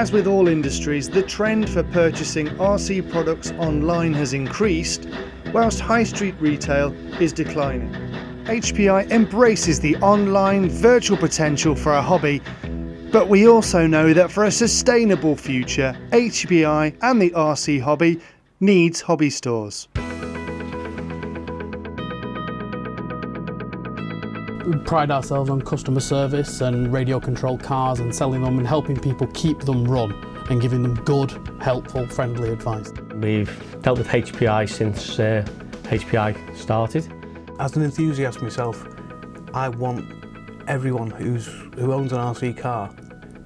As with all industries, the trend for purchasing RC products online has increased, whilst high street retail is declining. HPI embraces the online virtual potential for a hobby, but we also know that for a sustainable future, HPI and the RC hobby needs hobby stores. We pride ourselves on customer service and radio controlled cars and selling them and helping people keep them run and giving them good, helpful, friendly advice. We've dealt with HPI since HPI started. As an enthusiast myself, I want everyone who owns an RC car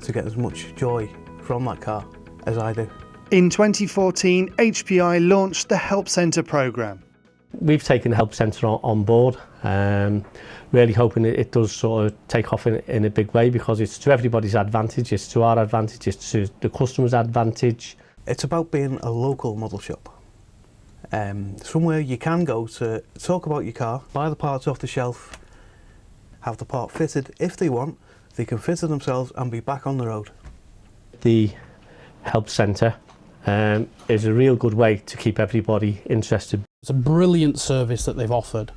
to get as much joy from that car as I do. In 2014, HPI launched the Help Center programme. We've taken the Help Center on board, really hoping it does sort of take off in a big way, because it's to everybody's advantage, it's to our advantage, it's to the customer's advantage. It's about being a local model shop. Somewhere you can go to talk about your car, buy the parts off the shelf, have the part fitted if they want, they can fit it themselves and be back on the road. The Help Centre is a real good way to keep everybody interested. It's a brilliant service that they've offered.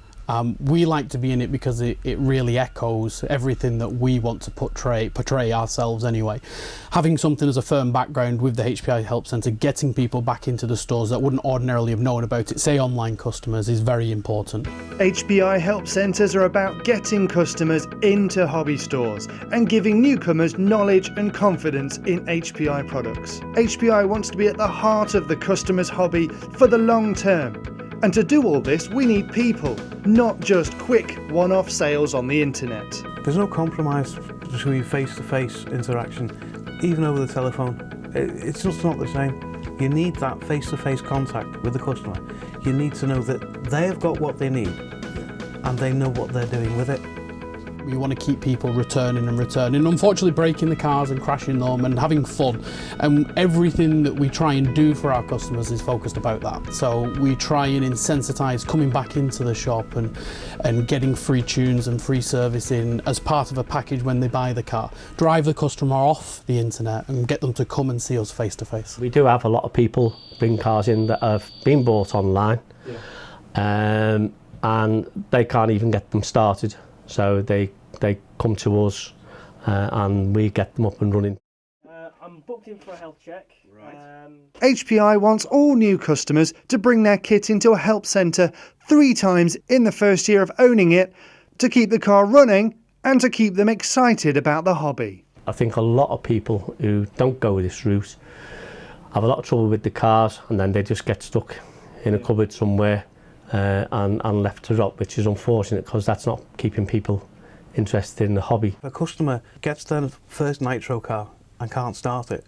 We like to be in it because it really echoes everything that we want to portray ourselves anyway. Having something as a firm background with the HPI Help Center, getting people back into the stores that wouldn't ordinarily have known about it, say online customers, is very important. HPI Help Centres are about getting customers into hobby stores and giving newcomers knowledge and confidence in HPI products. HPI wants to be at the heart of the customer's hobby for the long term. And to do all this, we need people, not just quick one-off sales on the internet. There's no compromise between face-to-face interaction, even over the telephone. It's just not the same. You need that face-to-face contact with the customer. You need to know that they've got what they need and they know what they're doing with it. We want to keep people returning and returning, unfortunately breaking the cars and crashing them and having fun. And everything that we try and do for our customers is focused about that. So we try and insensitise coming back into the shop and getting free tunes and free servicing as part of a package when they buy the car. Drive the customer off the internet and get them to come and see us face to face. We do have a lot of people bring cars in that have been bought online, and they can't even get them started. So they come to us and we get them up and running. I'm booked in for a health check. Right. HPI wants all new customers to bring their kit into a help centre 3 times in the first year of owning it to keep the car running and to keep them excited about the hobby. I think a lot of people who don't go this route have a lot of trouble with the cars, and then they just get stuck in a cupboard somewhere and left to rot, which is unfortunate because that's not keeping people interested in the hobby. If a customer gets their first nitro car and can't start it,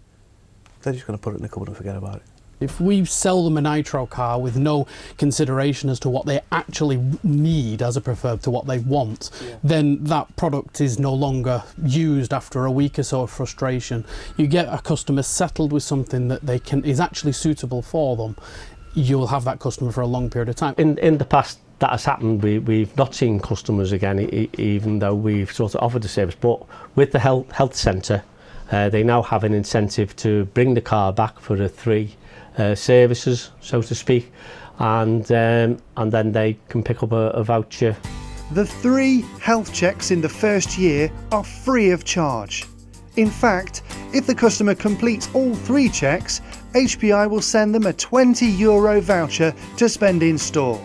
they're just going to put it in the cupboard and forget about it. If we sell them a nitro car with no consideration as to what they actually need as opposed to what they want, then that product is no longer used after a week or so of frustration. You get a customer settled with something that is actually suitable for them, you'll have that customer for a long period of time. In the past that has happened, we've not seen customers again, even though we've sort of offered the service. But with the health centre, they now have an incentive to bring the car back for the 3 services, so to speak, and then they can pick up a voucher. The 3 health checks in the first year are free of charge. In fact, if the customer completes all 3 checks, HPI will send them a €20 voucher to spend in store.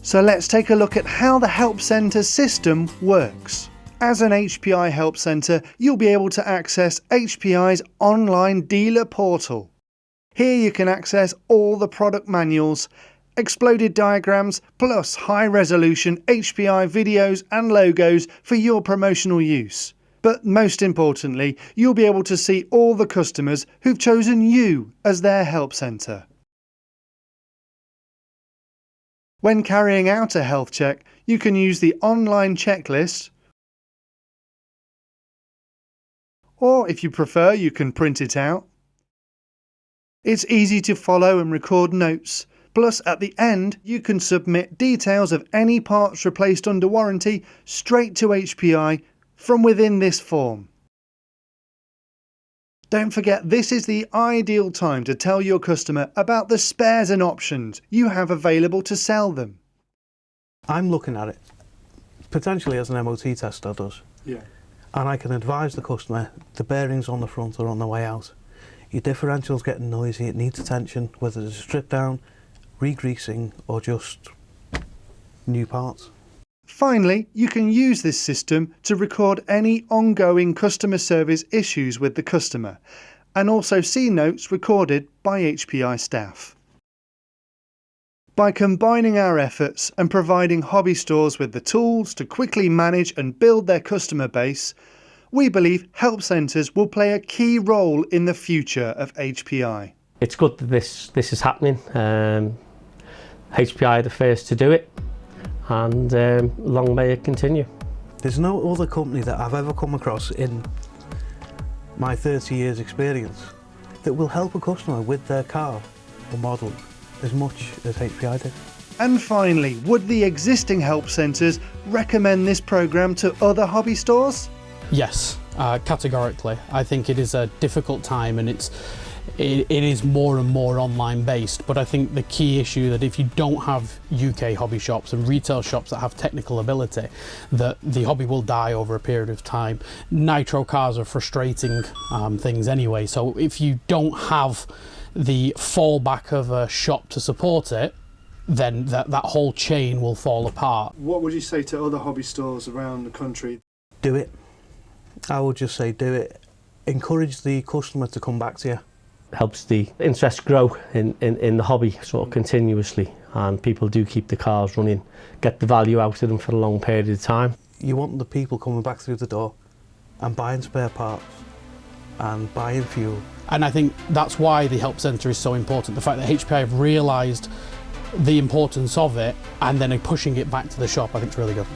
So let's take a look at how the Help Centre system works. As an HPI Help Centre, you'll be able to access HPI's online dealer portal. Here you can access all the product manuals, exploded diagrams, plus high-resolution HPI videos and logos for your promotional use. But most importantly, you'll be able to see all the customers who've chosen you as their help centre. When carrying out a health check, you can use the online checklist, or if you prefer, you can print it out. It's easy to follow and record notes. Plus, at the end, you can submit details of any parts replaced under warranty straight to HPI from within this form. Don't forget, this is the ideal time to tell your customer about the spares and options you have available to sell them. I'm looking at it potentially as an MOT tester does. Yeah. And I can advise the customer the bearings on the front are on the way out. Your differential's getting noisy, it needs attention, whether it's a strip down, re-greasing or just new parts. Finally, you can use this system to record any ongoing customer service issues with the customer and also see notes recorded by HPI staff. By combining our efforts and providing hobby stores with the tools to quickly manage and build their customer base, we believe help centres will play a key role in the future of HPI. It's good that this is happening. HPI are the first to do it, and long may it continue. There's no other company that I've ever come across in my 30 years experience that will help a customer with their car or model as much as HPI did. And finally, would the existing help centres recommend this programme to other hobby stores? Yes, categorically. I think it is a difficult time, and it is more and more online based, but I think the key issue that if you don't have UK hobby shops and retail shops that have technical ability, that the hobby will die over a period of time. Nitro cars are frustrating things anyway, so if you don't have the fallback of a shop to support it, then that whole chain will fall apart. What would you say to other hobby stores around the country? Do it. I would just say do it. Encourage the customer to come back to you. Helps the interest grow in the hobby sort of continuously, and people do keep the cars running, get the value out of them for a long period of time. You want the people coming back through the door and buying spare parts and buying fuel. And I think that's why the help centre is so important. The fact that HPI have realised the importance of it and then are pushing it back to the shop, I think is really good.